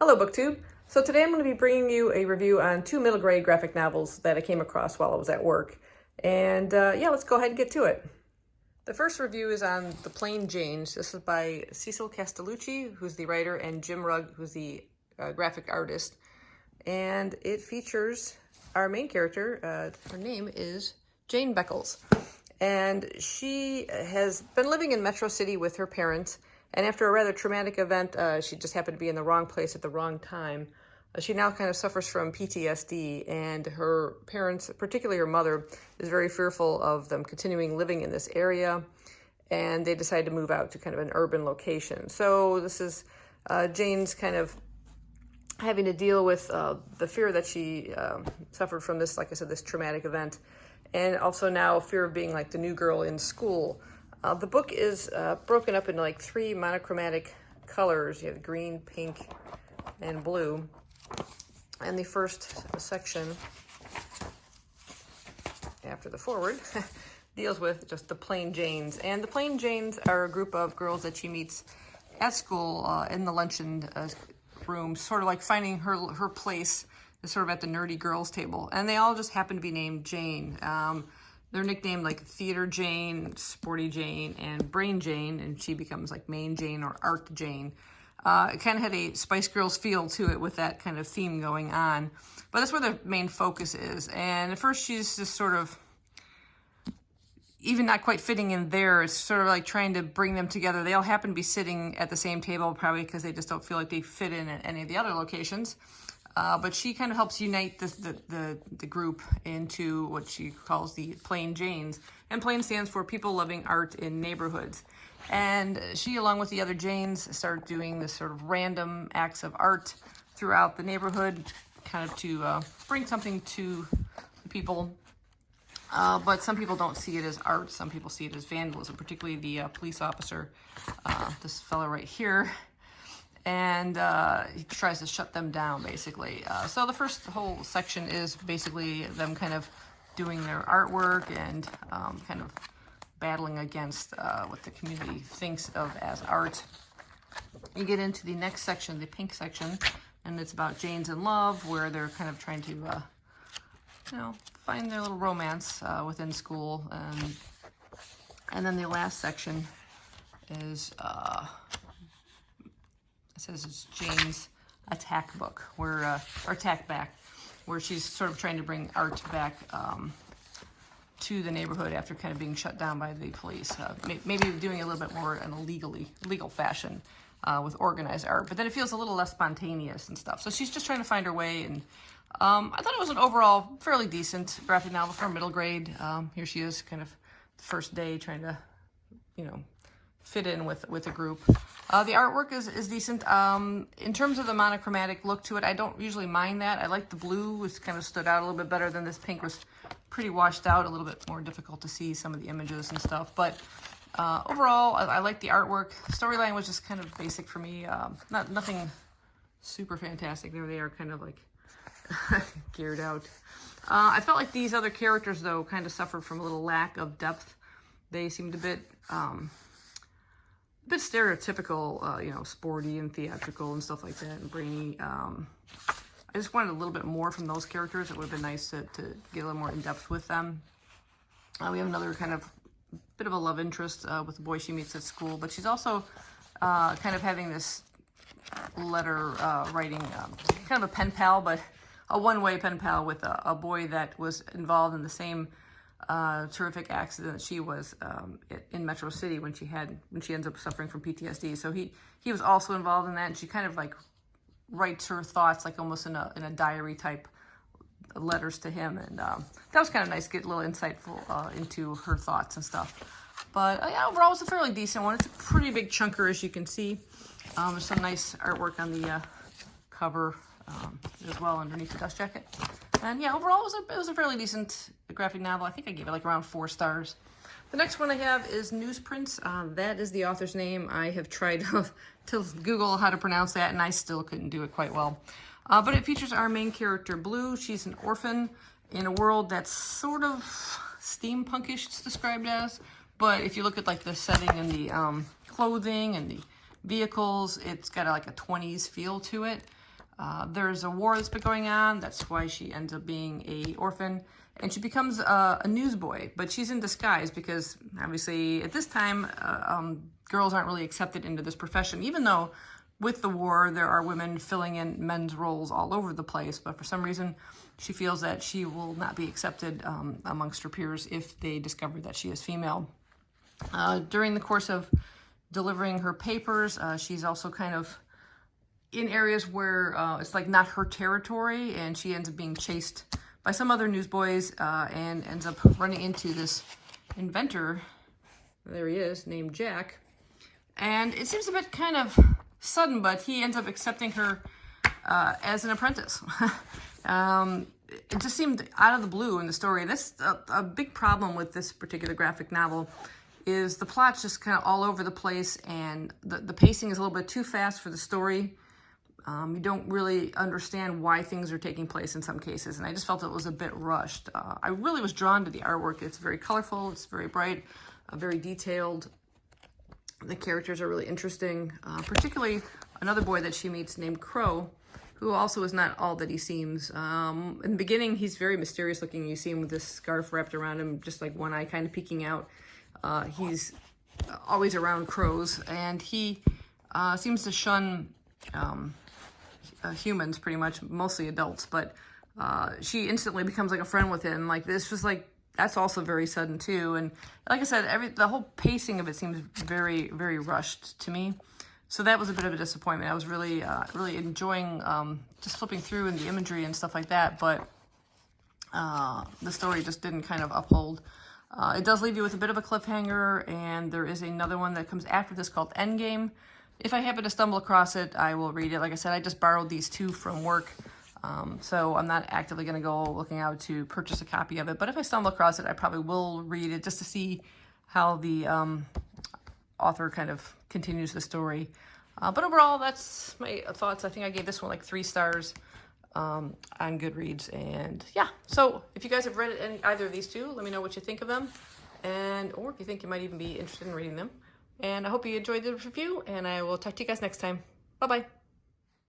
Hello BookTube. So today I'm going to be bringing you a review on two middle grade graphic novels that I came across while I was at work. And yeah, let's go ahead and get to it. The first review is on The Plain Janes. This is by Cecil Castellucci, who's the writer, and Jim Rugg, who's the graphic artist. And it features our main character. Her name is Jane Beckles. And she has been living in Metro City with her parents. And after a rather traumatic event, she just happened to be in the wrong place at the wrong time. She now kind of suffers from PTSD, and her parents, particularly her mother, is very fearful of them continuing living in this area, and they decide to move out to kind of an urban location. So this is Jane's kind of having to deal with the fear that she suffered from this, like I said, this traumatic event, and also now fear of being like the new girl in school. The book is broken up into like three monochromatic colors. You have green, pink, and blue. And the first section, after the forward, deals with just the Plain Janes. And the Plain Janes are a group of girls that she meets at school in the luncheon room, sort of like finding her place is sort of at the nerdy girls table. And they all just happen to be named Jane. They're nicknamed like Theater Jane, Sporty Jane, and Brain Jane, and she becomes like Main Jane or Art Jane. It kind of had a Spice Girls feel to it with that kind of theme going on. But that's where the main focus is. And at first she's just sort of, even not quite fitting in there, it's sort of like trying to bring them together. They all happen to be sitting at the same table, probably because they just don't feel like they fit in at any of the other locations. But she kind of helps unite the group into what she calls the Plain Janes. And Plain stands for people loving art in neighborhoods. And she, along with the other Janes, started doing this sort of random acts of art throughout the neighborhood, kind of to bring something to the people. But some people don't see it as art. Some people see it as vandalism, particularly the police officer, this fellow right here. And he tries to shut them down, basically. So the first whole section is basically them kind of doing their artwork and kind of battling against what the community thinks of as art. You get into the next section, the pink section, and it's about Janes in love, where they're kind of trying to, find their little romance within school. And then the last section is... it says it's Jane's attack book, where or attack back, where she's sort of trying to bring art back to the neighborhood after kind of being shut down by the police. Maybe doing a little bit more in a legal fashion with organized art, but then it feels a little less spontaneous and stuff. So she's just trying to find her way, and I thought it was an overall fairly decent graphic novel for middle grade. Here she is, kind of the first day trying to, fit in with a group. The artwork is decent. In terms of the monochromatic look to it, I don't usually mind that. I like the blue, which kind of stood out a little bit better than this pink was pretty washed out, a little bit more difficult to see some of the images and stuff. But overall, I like the artwork. Storyline was just kind of basic for me. Nothing super fantastic. There they are, kind of like geared out. I felt like these other characters, though, kind of suffered from a little lack of depth. They seemed a bit stereotypical, sporty and theatrical and stuff like that, and brainy. I just wanted a little bit more from those characters. It would have been nice to get a little more in depth with them. We have another kind of bit of a love interest with the boy she meets at school, but she's also kind of having this letter writing, kind of a pen pal, but a one-way pen pal with a boy that was involved in the same terrific accident she was in Metro City when she ends up suffering from PTSD. So he was also involved in that, and she kind of like writes her thoughts like almost in a diary type letters to him, and that was kind of nice to get a little insightful into her thoughts and stuff. But yeah, overall it was a fairly decent one. It's a pretty big chunker, as you can see. There's some nice artwork on the cover as well underneath the dust jacket. And yeah, overall it was a fairly decent graphic novel. I think I gave it like around 4 stars. The next one I have is Newsprints. That is the author's name. I have tried to Google how to pronounce that, and I still couldn't do it quite well. But it features our main character, Blue. She's an orphan in a world that's sort of steampunkish, it's described as. But if you look at like the setting and the clothing and the vehicles, it's got like a 20s feel to it. There's a war that's been going on. That's why she ends up being a orphan. And she becomes a newsboy, but she's in disguise because obviously at this time, girls aren't really accepted into this profession, even though with the war, there are women filling in men's roles all over the place. But for some reason, she feels that she will not be accepted amongst her peers if they discover that she is female. During the course of delivering her papers, she's also kind of in areas where it's like not her territory, and she ends up being chased by some other newsboys and ends up running into this inventor, there he is, named Jack. And it seems a bit kind of sudden, but he ends up accepting her as an apprentice. It just seemed out of the blue in the story. And that's a big problem with this particular graphic novel, is the plot's just kind of all over the place, and the pacing is a little bit too fast for the story. You don't really understand why things are taking place in some cases, and I just felt it was a bit rushed. I really was drawn to the artwork. It's very colorful, it's very bright, very detailed. The characters are really interesting, particularly another boy that she meets named Crow, who also is not all that he seems. In the beginning, he's very mysterious looking. You see him with this scarf wrapped around him, just like one eye kind of peeking out. He's always around crows, and he seems to shun humans, pretty much, mostly adults, but she instantly becomes like a friend with him. Like, this was like, that's also very sudden too. And like I said, the whole pacing of it seems very, very rushed to me. So that was a bit of a disappointment. I was really, really enjoying just flipping through and the imagery and stuff like that, but the story just didn't kind of uphold. It does leave you with a bit of a cliffhanger, and there is another one that comes after this called Endgame. If I happen to stumble across it, I will read it. Like I said, I just borrowed these two from work, so I'm not actively going to go looking out to purchase a copy of it. But if I stumble across it, I probably will read it just to see how the author kind of continues the story. But overall, that's my thoughts. I think I gave this one like 3 stars on Goodreads. And yeah, so if you guys have read either of these two, let me know what you think of them, or if you think you might even be interested in reading them. And I hope you enjoyed the review, and I will talk to you guys next time. Bye-bye.